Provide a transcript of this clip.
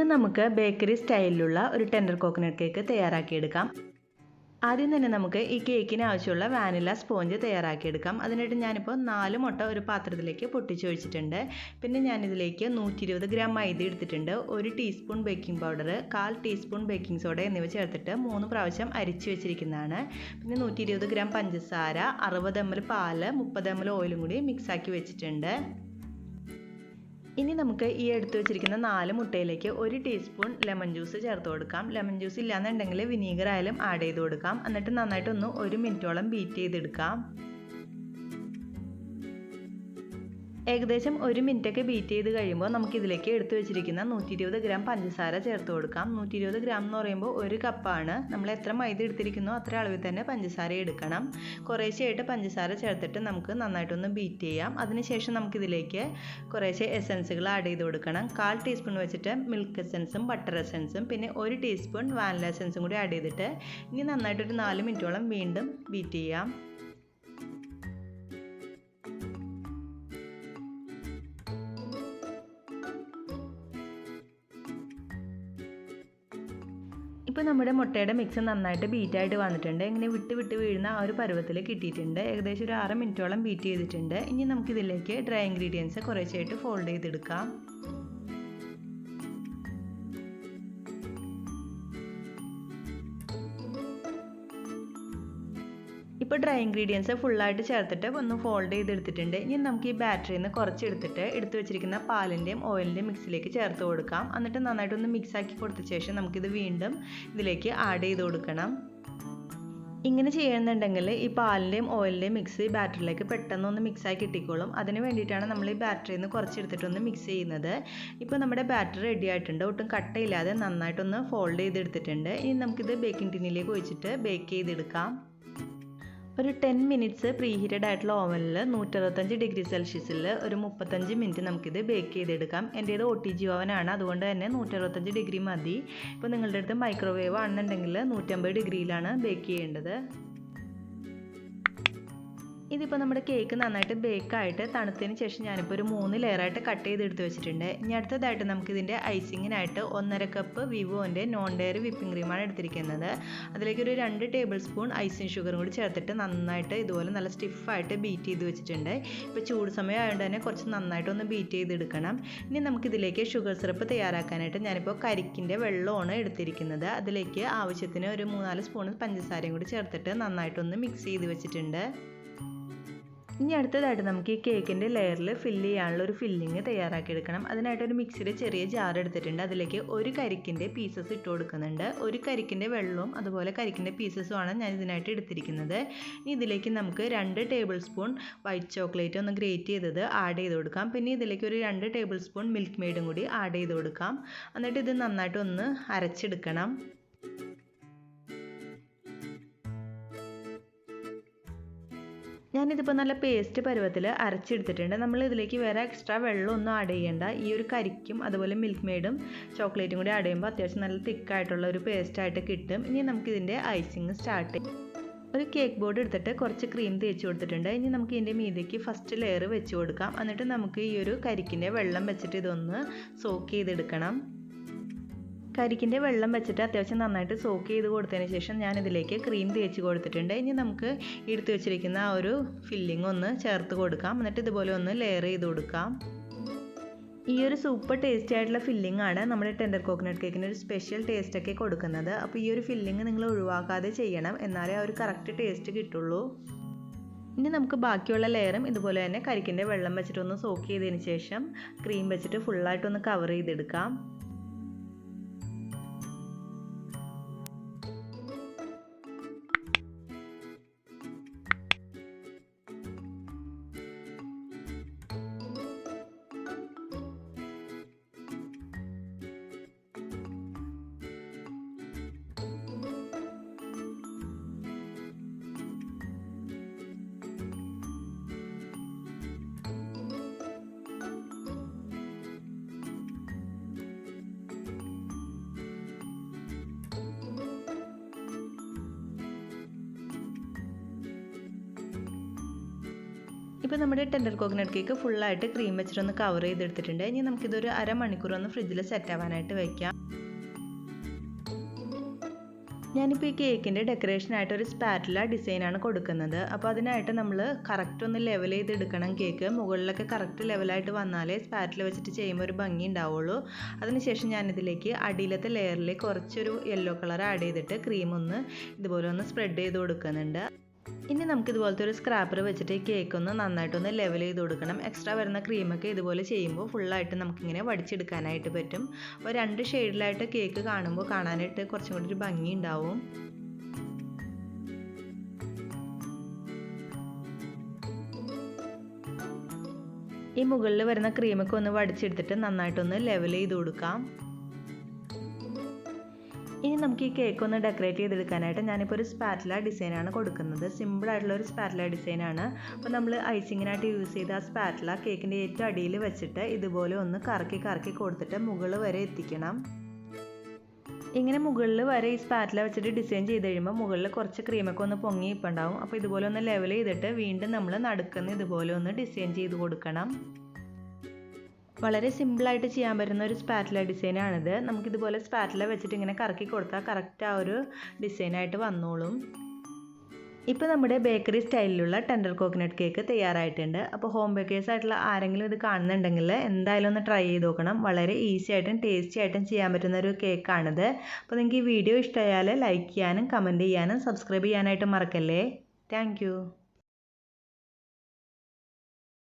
ഇന്ന് നമുക്ക് ബേക്കറി സ്റ്റൈലിലുള്ള ഒരു ടെൻഡർ കോക്കനട്ട് കേക്ക് തയ്യാറാക്കിയെടുക്കാം. ആദ്യം തന്നെ നമുക്ക് ഈ കേക്കിന് ആവശ്യമുള്ള വാനില സ്പോഞ്ച് തയ്യാറാക്കിയെടുക്കാം. അതിനായിട്ട് ഞാനിപ്പോൾ 4 മുട്ട ഒരു പാത്രത്തിലേക്ക് പൊട്ടിച്ചൊഴിച്ചിട്ടുണ്ട്. പിന്നെ ഞാനിതിലേക്ക് 120 ഗ്രാം മൈദ എടുത്തിട്ടുണ്ട്, 1 teaspoon baking powder, 1/4 teaspoon baking soda എന്നിവ ചേർത്തിട്ട് 3 പ്രാവശ്യം അരിച്ചു വെച്ചിരിക്കുന്നതാണ്. പിന്നെ 120 ഗ്രാം പഞ്ചസാര, 60 ml പാല്, 30 ml ഓയിലും കൂടി മിക്സാക്കി വെച്ചിട്ടുണ്ട്. ഇനി നമുക്ക് ഈ എടുത്തു വെച്ചിരിക്കുന്ന 4 മുട്ടയിലേക്ക് 1 ടീസ്പൂൺ ലെമൺ ജ്യൂസ് ചേർത്ത് കൊടുക്കാം. ലെമൺ ജ്യൂസ് ഇല്ലാന്നുണ്ടെങ്കിൽ വിനീഗർ ആയാലും ആഡ് ചെയ്ത് കൊടുക്കാം. എന്നിട്ട് നന്നായിട്ടൊന്ന് 1 മിനിറ്റോളം ബീറ്റ് ചെയ്തെടുക്കാം. ഏകദേശം 1 മിനിറ്റൊക്കെ ബീറ്റ് ചെയ്ത് കഴിയുമ്പോൾ നമുക്ക് ഇതിലേക്ക് എടുത്തു വെച്ചിരിക്കുന്ന 120 ഗ്രാം പഞ്ചസാര ചേർത്ത് കൊടുക്കാം. 120 ഗ്രാം എന്ന് പറയുമ്പോൾ 1 കപ്പാണ്. നമ്മൾ എത്ര മൈദ എടുത്തിരിക്കുന്നോ അത്ര അളവിൽ തന്നെ പഞ്ചസാര എടുക്കണം. കുറേശ്ശെയായിട്ട് പഞ്ചസാര ചേർത്തിട്ട് നമുക്ക് നന്നായിട്ടൊന്ന് ബീറ്റ് ചെയ്യാം. അതിനുശേഷം നമുക്കിതിലേക്ക് കുറേശ്ശെ എസൻസുകൾ ആഡ് ചെയ്ത് കൊടുക്കണം. 1/4 ടീസ്പൂൺ വെച്ചിട്ട് മിൽക്ക് എസൻസും ബട്ടർ എസൻസും പിന്നെ 1 ടീസ്പൂൺ വാനില എസൻസും കൂടി ആഡ് ചെയ്തിട്ട് ഇനി നന്നായിട്ടൊരു 4 മിനിറ്റോളം വീണ്ടും ബീറ്റ് ചെയ്യാം. ഇപ്പോൾ നമ്മുടെ മുട്ടയുടെ മിക്സ് നന്നായിട്ട് ബീറ്റായിട്ട് വന്നിട്ടുണ്ട്. ഇങ്ങനെ വിട്ട് വീഴുന്ന ആ ഒരു പരുവത്തിൽ കിട്ടിയിട്ടുണ്ട്. ഏകദേശം ഒരു 6 മിനിറ്റോളം ബീറ്റ് ചെയ്തിട്ടുണ്ട്. ഇനി നമുക്കിതിലേക്ക് ഡ്രൈ ഇൻഗ്രീഡിയൻസ് കുറേശ്ശായിട്ട് ഫോൾഡ് ചെയ്തെടുക്കാം. ഇപ്പോൾ ഡ്രൈ ഇൻഗ്രീഡിയൻസ് ഫുള്ളായിട്ട് ചേർത്തിട്ട് ഒന്ന് ഫോൾഡ് ചെയ്തെടുത്തിട്ടുണ്ട്. ഇനി നമുക്ക് ഈ ബാറ്ററിയിൽ നിന്ന് കുറച്ചെടുത്തിട്ട് എടുത്തു വെച്ചിരിക്കുന്ന പാലിൻ്റെയും ഓയിലിൻ്റെയും മിക്സിലേക്ക് ചേർത്ത് കൊടുക്കാം. എന്നിട്ട് നന്നായിട്ടൊന്ന് മിക്സാക്കി കൊടുത്ത ശേഷം നമുക്കിത് വീണ്ടും ഇതിലേക്ക് ആഡ് ചെയ്ത് കൊടുക്കണം. ഇങ്ങനെ ചെയ്യുന്നുണ്ടെങ്കിൽ ഈ പാലിൻ്റെയും ഓയിലിൻ്റെയും മിക്സ് ബാറ്ററിലേക്ക് പെട്ടെന്നൊന്ന് മിക്സായി കിട്ടിക്കോളും. അതിന് വേണ്ടിയിട്ടാണ് നമ്മൾ ഈ ബാറ്ററിയിൽ നിന്ന് കുറച്ചെടുത്തിട്ടൊന്ന് മിക്സ് ചെയ്യുന്നത്. ഇപ്പോൾ നമ്മുടെ ബാറ്ററി റെഡി ആയിട്ടുണ്ട്. ഒട്ടും കട്ടയില്ലാതെ നന്നായിട്ടൊന്ന് ഫോൾഡ് ചെയ്തെടുത്തിട്ടുണ്ട്. ഇനി നമുക്കിത് ബേക്കിംഗ് ടിന്നിലേക്ക് ഒഴിച്ചിട്ട് ബേക്ക് ചെയ്തെടുക്കാം. ഒരു 10 മിനിറ്റ്സ് പ്രീ ഹീറ്റഡ് ആയിട്ടുള്ള ഓവനിൽ 165 ഡിഗ്രി സെൽഷ്യസിൽ ഒരു 35 മിനിറ്റ് നമുക്കിത് ബേക്ക് ചെയ്തെടുക്കാം. എൻ്റേത് OTG ഓവനാണ്, അതുകൊണ്ട് തന്നെ 165 ഡിഗ്രി മതി. ഇപ്പോൾ നിങ്ങളുടെ അടുത്ത് മൈക്രോവേവ് ആണെന്നുണ്ടെങ്കിൽ 150 ഡിഗ്രിയിലാണ് ബേക്ക് ചെയ്യേണ്ടത്. ഇതിപ്പോൾ നമ്മുടെ കേക്ക് നന്നായിട്ട് ബേക്കായിട്ട് തണുത്തതിന് ശേഷം ഞാനിപ്പോൾ ഒരു 3 ലെയറായിട്ട് കട്ട് ചെയ്തെടുത്ത് വെച്ചിട്ടുണ്ട്. ഇനി അടുത്തതായിട്ട് നമുക്കിതിൻ്റെ ഐസിങ്ങിനായിട്ട് 1.5 കപ്പ് വിവോൻ്റെ നോൺ ഡയറി വിപ്പിംഗ് ക്രീമാണ് എടുത്തിരിക്കുന്നത്. അതിലേക്ക് ഒരു 2 ടേബിൾ സ്പൂൺ ഐസിങ് ഷുഗറും കൂടി ചേർത്തിട്ട് നന്നായിട്ട് ഇതുപോലെ നല്ല സ്റ്റിഫായിട്ട് ബീറ്റ് ചെയ്ത് വെച്ചിട്ടുണ്ട്. ഇപ്പോൾ ചൂട് സമയം ആയതുകൊണ്ട് തന്നെ കുറച്ച് നന്നായിട്ടൊന്ന് ബീറ്റ് ചെയ്തെടുക്കണം. ഇനി നമുക്കിതിലേക്ക് ഷുഗർ സിറപ്പ് തയ്യാറാക്കാനായിട്ട് ഞാനിപ്പോൾ കരിക്കിൻ്റെ വെള്ളമാണ് എടുത്തിരിക്കുന്നത്. അതിലേക്ക് ആവശ്യത്തിന് ഒരു 3-4 സ്പൂൺ പഞ്ചസാരയും കൂടി ചേർത്തിട്ട് നന്നായിട്ടൊന്ന് മിക്സ് ചെയ്ത് വെച്ചിട്ടുണ്ട്. ഇനി അടുത്തതായിട്ട് നമുക്ക് ഈ കേക്കിൻ്റെ ലെയറിൽ ഫില്ല് ചെയ്യാനുള്ള ഒരു ഫില്ലിങ് തയ്യാറാക്കിയെടുക്കണം. അതിനായിട്ട് ഒരു മിക്സിയുടെ ചെറിയ ജാർ എടുത്തിട്ടുണ്ട്. അതിലേക്ക് 1 കരിക്കിൻ്റെ പീസസ് ഇട്ട് കൊടുക്കുന്നുണ്ട്. 1 കരിക്കിൻ്റെ വെള്ളവും അതുപോലെ കരിക്കിൻ്റെ പീസസുമാണ് ഞാൻ ഇതിനായിട്ട് എടുത്തിരിക്കുന്നത്. ഇനി ഇതിലേക്ക് നമുക്ക് 2 ടേബിൾ സ്പൂൺ വൈറ്റ് ചോക്ലേറ്റ് ഒന്ന് ഗ്രേറ്റ് ചെയ്തത് ആഡ് ചെയ്ത് കൊടുക്കാം. പിന്നെ ഇതിലേക്ക് ഒരു 2 ടേബിൾ സ്പൂൺ മിൽക്ക് മെയ്ഡും കൂടി ആഡ് ചെയ്ത് കൊടുക്കാം. എന്നിട്ട് ഇത് നന്നായിട്ടൊന്ന് അരച്ചെടുക്കണം. ഞാനിതിപ്പോൾ നല്ല പേസ്റ്റ് പരുവത്തിൽ അരച്ചെടുത്തിട്ടുണ്ട്. നമ്മൾ ഇതിലേക്ക് വേറെ എക്സ്ട്രാ വെള്ളമൊന്നും ആഡ് ചെയ്യേണ്ട. ഈ ഒരു കരിക്കും അതുപോലെ മിൽക്ക് മെയ്ഡും ചോക്ലേറ്റും കൂടി ആഡ് ചെയ്യുമ്പോൾ അത്യാവശ്യം നല്ല തിക്കായിട്ടുള്ള ഒരു പേസ്റ്റായിട്ട് കിട്ടും. ഇനി നമുക്കിതിൻ്റെ ഐസിങ് സ്റ്റാർട്ട് ചെയ്യാം. ഒരു കേക്ക് ബോർഡ് എടുത്തിട്ട് കുറച്ച് ക്രീം തേച്ച് കൊടുത്തിട്ടുണ്ട്. ഇനി നമുക്ക് ഇതിൻ്റെ മീതേക്ക് ഫസ്റ്റ് ലെയർ വെച്ച് കൊടുക്കാം. എന്നിട്ട് നമുക്ക് ഈ ഒരു കരിക്കിൻ്റെ വെള്ളം വെച്ചിട്ട് ഇതൊന്ന് സോക്ക് ചെയ്തെടുക്കണം. കരിക്കിൻ്റെ വെള്ളം വെച്ചിട്ട് അത്യാവശ്യം നന്നായിട്ട് സോക്ക് ചെയ്ത് കൊടുത്തതിന് ശേഷം ഞാനിതിലേക്ക് ക്രീം തേച്ച് കൊടുത്തിട്ടുണ്ട്. ഇനി നമുക്ക് എടുത്ത് വെച്ചിരിക്കുന്ന ആ ഒരു ഫില്ലിംഗ് ഒന്ന് ചേർത്ത് കൊടുക്കാം. എന്നിട്ട് ഇതുപോലെ ഒന്ന് ലെയർ ചെയ്ത് കൊടുക്കാം. ഈ ഒരു സൂപ്പർ ടേസ്റ്റി ആയിട്ടുള്ള ഫില്ലിംഗ് ആണ് നമ്മുടെ ടെൻഡർ കോക്കനട്ട് കേക്കിന് ഒരു സ്പെഷ്യൽ ടേസ്റ്റൊക്കെ കൊടുക്കുന്നത്. അപ്പോൾ ഈ ഒരു ഫില്ലിംഗ് നിങ്ങൾ ഒഴിവാക്കാതെ ചെയ്യണം, എന്നാലേ ആ ഒരു കറക്റ്റ് ടേസ്റ്റ് കിട്ടുള്ളൂ. ഇനി നമുക്ക് ബാക്കിയുള്ള ലെയറും ഇതുപോലെ തന്നെ കരിക്കിൻ്റെ വെള്ളം വെച്ചിട്ടൊന്ന് സോക്ക് ചെയ്തതിന് ശേഷം ക്രീം വെച്ചിട്ട് ഫുള്ളായിട്ടൊന്ന് കവർ ചെയ്തെടുക്കാം. ഇപ്പോൾ നമ്മുടെ ടെൻഡർ കോക്കനട്ട് കേക്ക് ഫുള്ളായിട്ട് ക്രീം വെച്ചിട്ടൊന്ന് കവർ ചെയ്തെടുത്തിട്ടുണ്ട്. ഇനി നമുക്കിതൊരു അരമണിക്കൂർ ഒന്ന് ഫ്രിഡ്ജിൽ സെറ്റ് ആവാനായിട്ട് വയ്ക്കാം. ഞാനിപ്പോൾ ഈ കേക്കിൻ്റെ ഡെക്കറേഷനായിട്ട് ഒരു സ്പാറ്റുല ഡിസൈനാണ് കൊടുക്കുന്നത്. അപ്പോൾ അതിനായിട്ട് നമ്മൾ കറക്റ്റ് ഒന്ന് ലെവൽ ചെയ്തെടുക്കണം കേക്ക്. മുകളിലൊക്കെ കറക്റ്റ് ലെവലായിട്ട് വന്നാലേ സ്പാറ്റുല വെച്ചിട്ട് ചെയ്യുമ്പോൾ ഒരു ഭംഗി ഉണ്ടാവുള്ളൂ. അതിനുശേഷം ഞാനിതിലേക്ക് അടിയിലത്തെ ലെയറിൽ കുറച്ചൊരു യെല്ലോ കളർ ആഡ് ചെയ്തിട്ട് ക്രീം ഒന്ന് ഇതുപോലെ ഒന്ന് സ്പ്രെഡ് ചെയ്ത് കൊടുക്കുന്നുണ്ട്. ഇനി നമുക്ക് ഇതുപോലത്തെ ഒരു സ്ക്രാപ്പർ വെച്ചിട്ട് ഈ കേക്ക് ഒന്ന് നന്നായിട്ടൊന്ന് ലെവൽ ചെയ്ത് കൊടുക്കണം. എക്സ്ട്രാ വരുന്ന ക്രീമൊക്കെ ഇതുപോലെ ചെയ്യുമ്പോൾ ഫുള്ളായിട്ട് നമുക്കിങ്ങനെ വടിച്ചെടുക്കാനായിട്ട് പറ്റും. അപ്പോൾ 2 ഷെയ്ഡിലായിട്ട് കേക്ക് കാണുമ്പോൾ കാണാനായിട്ട് കുറച്ചും കൂടി ഒരു ഭംഗി ഉണ്ടാവും. ഈ മുകളിൽ വരുന്ന ക്രീമൊക്കെ ഒന്ന് വടിച്ചെടുത്തിട്ട് നന്നായിട്ടൊന്ന് ലെവൽ ചെയ്ത് കൊടുക്കാം. ഇനി നമുക്ക് ഈ കേക്ക് ഒന്ന് ഡെക്കറേറ്റ് ചെയ്തെടുക്കാനായിട്ട് ഞാനിപ്പോൾ ഒരു സ്പാറ്റുല ഡിസൈനാണ് കൊടുക്കുന്നത്. സിമ്പിളായിട്ടുള്ള ഒരു സ്പാറ്റുല ഡിസൈനാണ്. അപ്പോൾ നമ്മൾ ഐസിങ്ങിനായിട്ട് യൂസ് ചെയ്ത ആ സ്പാറ്റുല കേക്കിൻ്റെ ഏറ്റവും അടിയിൽ വെച്ചിട്ട് ഇതുപോലെ ഒന്ന് കറക്കി കൊടുത്തിട്ട് മുകളിൽ വരെ എത്തിക്കണം. ഇങ്ങനെ മുകളിൽ വരെ ഈ സ്പാറ്റുല വെച്ചിട്ട് ഡിസൈൻ ചെയ്ത് കഴിയുമ്പോൾ മുകളിൽ കുറച്ച് ക്രീമൊക്കെ ഒന്ന് പൊങ്ങി ഇപ്പോൾ ഉണ്ടാവും. അപ്പോൾ ഇതുപോലെ ഒന്ന് ലെവൽ ചെയ്തിട്ട് വീണ്ടും നമ്മൾ നടുക്കുന്ന ഇതുപോലെ ഒന്ന് ഡിസൈൻ ചെയ്ത് കൊടുക്കണം. വളരെ സിമ്പിളായിട്ട് ചെയ്യാൻ പറ്റുന്ന ഒരു സ്പാറ്റുല ഡിസൈനാണിത്. നമുക്കിതുപോലെ സ്പാറ്റുല വെച്ചിട്ട് ഇങ്ങനെ കറക്കി കൊടുത്താൽ കറക്റ്റ് ആ ഒരു ഡിസൈനായിട്ട് വന്നോളും. ഇപ്പോൾ നമ്മുടെ ബേക്കറി സ്റ്റൈലിലുള്ള ടെൻഡർ കോക്കനട്ട് കേക്ക് തയ്യാറായിട്ടുണ്ട്. അപ്പോൾ ഹോം ബേക്കേഴ്സ് ആയിട്ടുള്ള ആരെങ്കിലും ഇത് കാണുന്നുണ്ടെങ്കിൽ എന്തായാലും ഒന്ന് ട്രൈ ചെയ്ത് നോക്കണം. വളരെ ഈസി ആയിട്ടും ടേസ്റ്റി ആയിട്ടും ചെയ്യാൻ പറ്റുന്ന ഒരു കേക്കാണിത്. അപ്പോൾ നിങ്ങൾക്ക് ഈ വീഡിയോ ഇഷ്ടമായാൽ ലൈക്ക് ചെയ്യാനും കമൻറ്റ് ചെയ്യാനും സബ്സ്ക്രൈബ് ചെയ്യാനായിട്ട് മറക്കല്ലേ. താങ്ക്